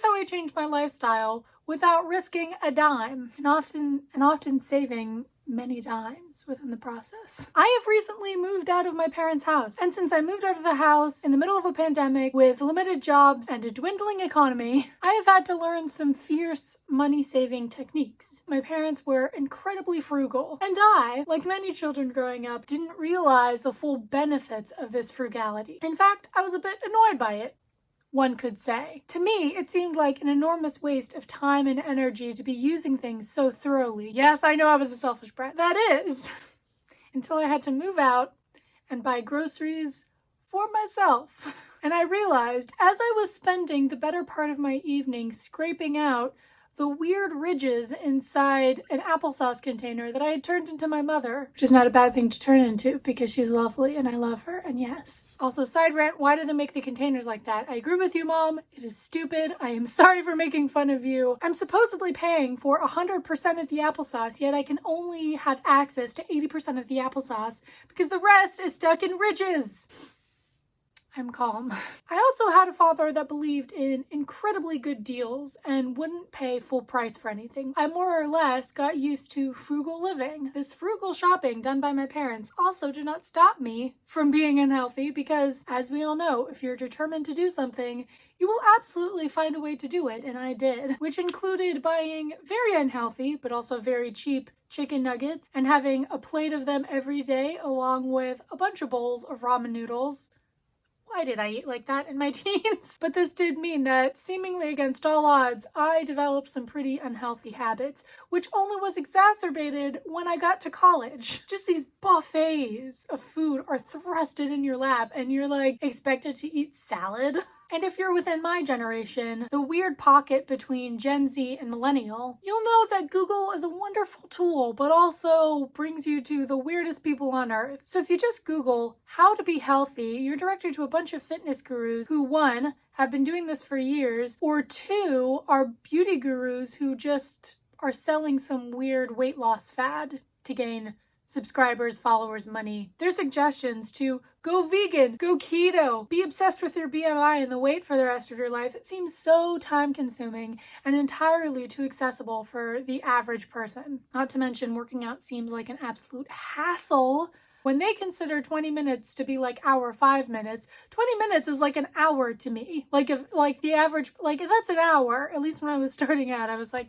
how I changed my lifestyle without risking a dime, and often saving many dimes within the process. I have recently moved out of my parents' house, and since I moved out of the house in the middle of a pandemic with limited jobs and a dwindling economy, I have had to learn some fierce money-saving techniques. My parents were incredibly frugal, and I, like many children growing up, didn't realize the full benefits of this frugality. In fact, I was a bit annoyed by it, one could say. To me, it seemed like an enormous waste of time and energy to be using things so thoroughly. Yes, I know I was a selfish brat. That is. Until I had to move out and buy groceries for myself. And I realized, as I was spending the better part of my evening scraping out the weird ridges inside an applesauce container that I had turned into my mother, which is not a bad thing to turn into because she's lovely and I love her, and yes. Also, side rant, why do they make the containers like that? I agree with you, Mom. It is stupid. I am sorry for making fun of you. I'm supposedly paying for 100% of the applesauce, yet I can only have access to 80% of the applesauce because the rest is stuck in ridges. I'm calm. I also had a father that believed in incredibly good deals and wouldn't pay full price for anything. I more or less got used to frugal living. This frugal shopping done by my parents also did not stop me from being unhealthy because, as we all know, if you're determined to do something, you will absolutely find a way to do it, and I did, which included buying very unhealthy but also very cheap chicken nuggets and having a plate of them every day along with a bunch of bowls of ramen noodles. Why did I eat like that in my teens? But this did mean that, seemingly against all odds, I developed some pretty unhealthy habits, which only was exacerbated when I got to college. Just these buffets of food are thrusted in your lap and you're like expected to eat salad. And if you're within my generation, the weird pocket between Gen Z and Millennial, you'll know that Google is a wonderful tool, but also brings you to the weirdest people on earth. So if you just Google how to be healthy, you're directed to a bunch of fitness gurus who, one, have been doing this for years, or two, are beauty gurus who just are selling some weird weight loss fad to gain subscribers, followers, money. Their suggestions to go vegan, go keto, be obsessed with your BMI and the weight for the rest of your life. It seems so time consuming and entirely too accessible for the average person. Not to mention working out seems like an absolute hassle. When they consider 20 minutes to be like our 5 minutes, 20 minutes is like an hour to me. Like if the average, if that's an hour, at least when I was starting out, I was like,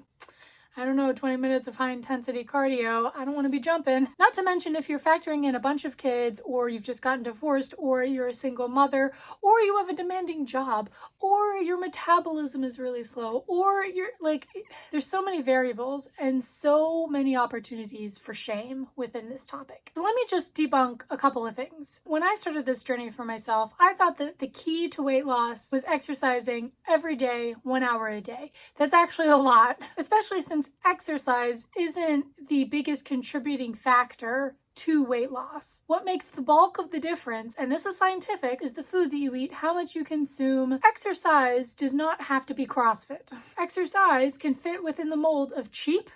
I don't know, 20 minutes of high intensity cardio. I don't want to be jumping. Not to mention if you're factoring in a bunch of kids, or you've just gotten divorced, or you're a single mother, or you have a demanding job, or your metabolism is really slow, or you're there's so many variables and so many opportunities for shame within this topic. So let me just debunk a couple of things. When I started this journey for myself, I thought that the key to weight loss was exercising every day, 1 hour a day. That's actually a lot, especially since exercise isn't the biggest contributing factor to weight loss. What makes the bulk of the difference, and this is scientific, is the food that you eat, how much you consume. Exercise does not have to be CrossFit. Exercise can fit within the mold of cheap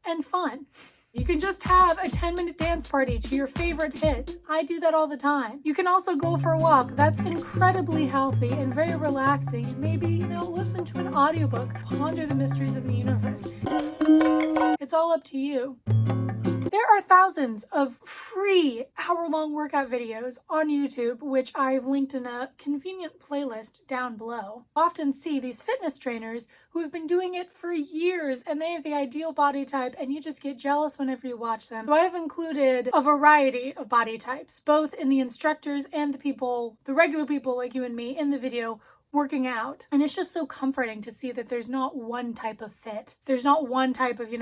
and fun. You can just have a 10-minute dance party to your favorite hits. I do that all the time. You can also go for a walk. That's incredibly healthy and very relaxing. And maybe, listen to an audiobook, ponder the mysteries of the universe. It's all up to you. There are thousands of free hour-long workout videos on YouTube, which I've linked in a convenient playlist down below. I often see these fitness trainers who have been doing it for years and they have the ideal body type and you just get jealous whenever you watch them. So I've included a variety of body types, both in the instructors and the regular people like you and me in the video working out. And it's just so comforting to see that there's not one type of fit. There's not one type of,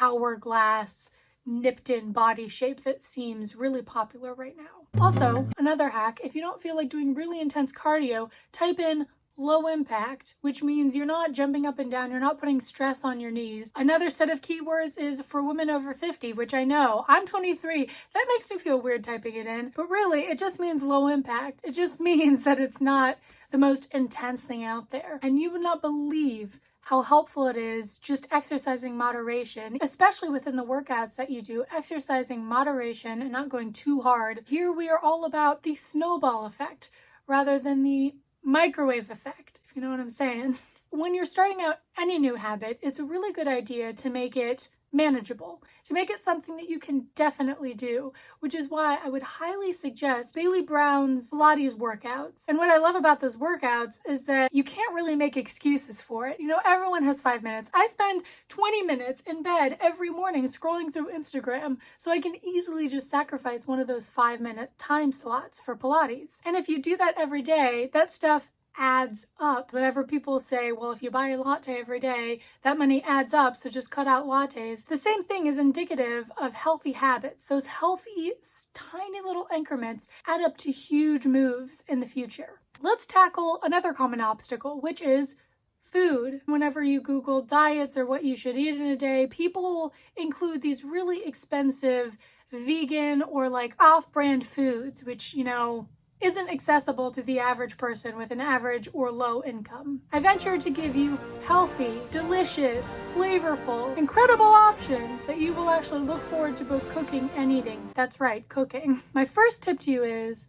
hourglass, nipped in body shape that seems really popular right now. Also, another hack, if you don't feel like doing really intense cardio, type in low impact, which means you're not jumping up and down, you're not putting stress on your knees. Another set of keywords is for women over 50, which I know, I'm 23, that makes me feel weird typing it in, but really it just means low impact. It just means that it's not the most intense thing out there. And you would not believe how helpful it is just exercising moderation, especially within the workouts that you do, exercising moderation and not going too hard. Here we are all about the snowball effect rather than the microwave effect, if you know what I'm saying. when you're starting out any new habit, it's a really good idea to make it manageable, to make it something that you can definitely do, which is why I would highly suggest Bailey Brown's Pilates workouts. And what I love about those workouts is that you can't really make excuses for it. You know, everyone has 5 minutes. I spend 20 minutes in bed every morning scrolling through Instagram, so I can easily just sacrifice one of those 5-minute time slots for Pilates. And if you do that every day, that stuff adds up. Whenever people say, well, if you buy a latte every day, that money adds up, so just cut out lattes. The same thing is indicative of healthy habits. Those healthy, tiny little increments add up to huge moves in the future. Let's tackle another common obstacle, which is food. Whenever you Google diets or what you should eat in a day, people include these really expensive vegan or like off-brand foods, which, you know, isn't accessible to the average person with an average or low income. I venture to give you healthy, delicious, flavorful, incredible options that you will actually look forward to both cooking and eating. That's right, cooking. My first tip to you is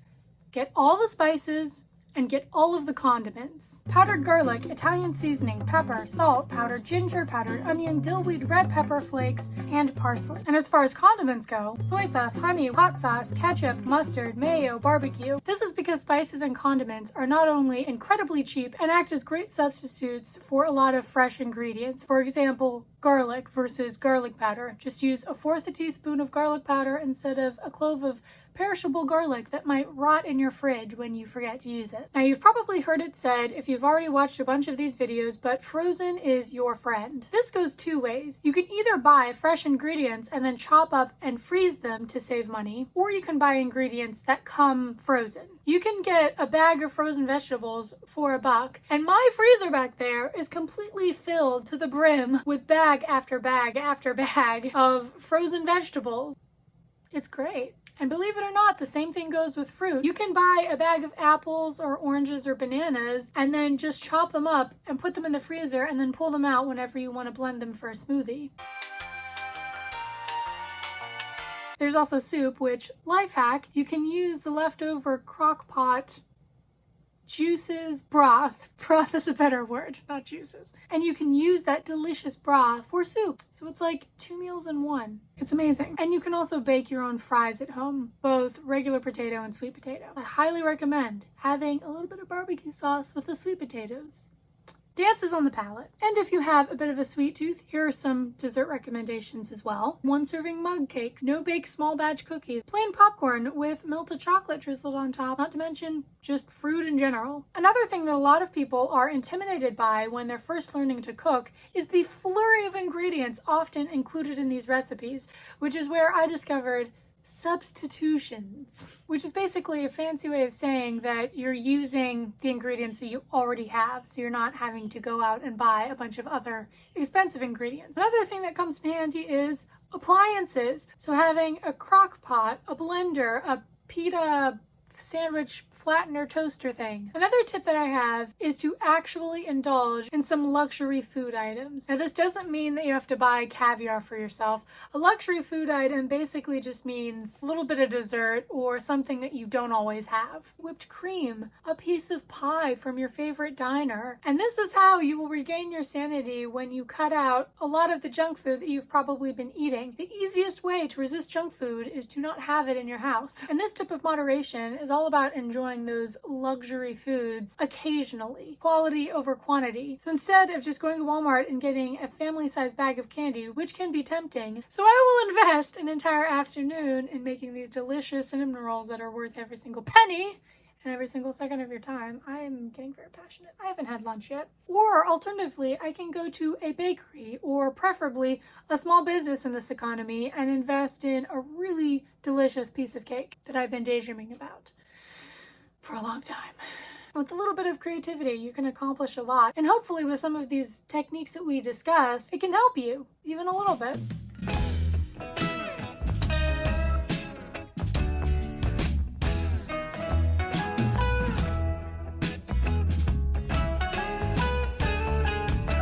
get all the spices and get all of the condiments. Powdered garlic, Italian seasoning, pepper, salt, powdered ginger, powdered onion, dillweed, red pepper flakes, and parsley. And as far as condiments go, soy sauce, honey, hot sauce, ketchup, mustard, mayo, barbecue. This is because spices and condiments are not only incredibly cheap and act as great substitutes for a lot of fresh ingredients. For example, garlic versus garlic powder. Just use 1/4 teaspoon of garlic powder instead of a clove of perishable garlic that might rot in your fridge when you forget to use it. Now, you've probably heard it said if you've already watched a bunch of these videos, but frozen is your friend. This goes 2 ways. You can either buy fresh ingredients and then chop up and freeze them to save money, or you can buy ingredients that come frozen. You can get a bag of frozen vegetables for $1, and my freezer back there is completely filled to the brim with bag after bag after bag of frozen vegetables. It's great. And believe it or not, the same thing goes with fruit. You can buy a bag of apples or oranges or bananas and then just chop them up and put them in the freezer and then pull them out whenever you want to blend them for a smoothie. There's also soup, which, life hack, you can use the leftover crock pot juices, broth is a better word, not juices. And you can use that delicious broth for soup. So it's like 2 meals in one. It's amazing. And you can also bake your own fries at home, both regular potato and sweet potato. I highly recommend having a little bit of barbecue sauce with the sweet potatoes. Dances on the palate. And if you have a bit of a sweet tooth, here are some dessert recommendations as well. 1 serving mug cakes, no bake small batch cookies, plain popcorn with melted chocolate drizzled on top, not to mention just fruit in general. Another thing that a lot of people are intimidated by when they're first learning to cook is the flurry of ingredients often included in these recipes, which is where I discovered substitutions, which is basically a fancy way of saying that you're using the ingredients that you already have, so you're not having to go out and buy a bunch of other expensive ingredients. Another thing that comes in handy is appliances. So having a crock pot, a blender, a pita sandwich flattener toaster thing. Another tip that I have is to actually indulge in some luxury food items. Now, this doesn't mean that you have to buy caviar for yourself. A luxury food item basically just means a little bit of dessert or something that you don't always have. Whipped cream, a piece of pie from your favorite diner. And this is how you will regain your sanity when you cut out a lot of the junk food that you've probably been eating. The easiest way to resist junk food is to not have it in your house. And this tip of moderation is all about enjoying those luxury foods occasionally. Quality over quantity. So instead of just going to Walmart and getting a family-sized bag of candy, which can be tempting, so I will invest an entire afternoon in making these delicious cinnamon rolls that are worth every single penny and every single second of your time. I am getting very passionate. I haven't had lunch yet. Or alternatively, I can go to a bakery or preferably a small business in this economy and invest in a really delicious piece of cake that I've been daydreaming about for a long time. With a little bit of creativity, you can accomplish a lot. And hopefully with some of these techniques that we discuss, it can help you even a little bit.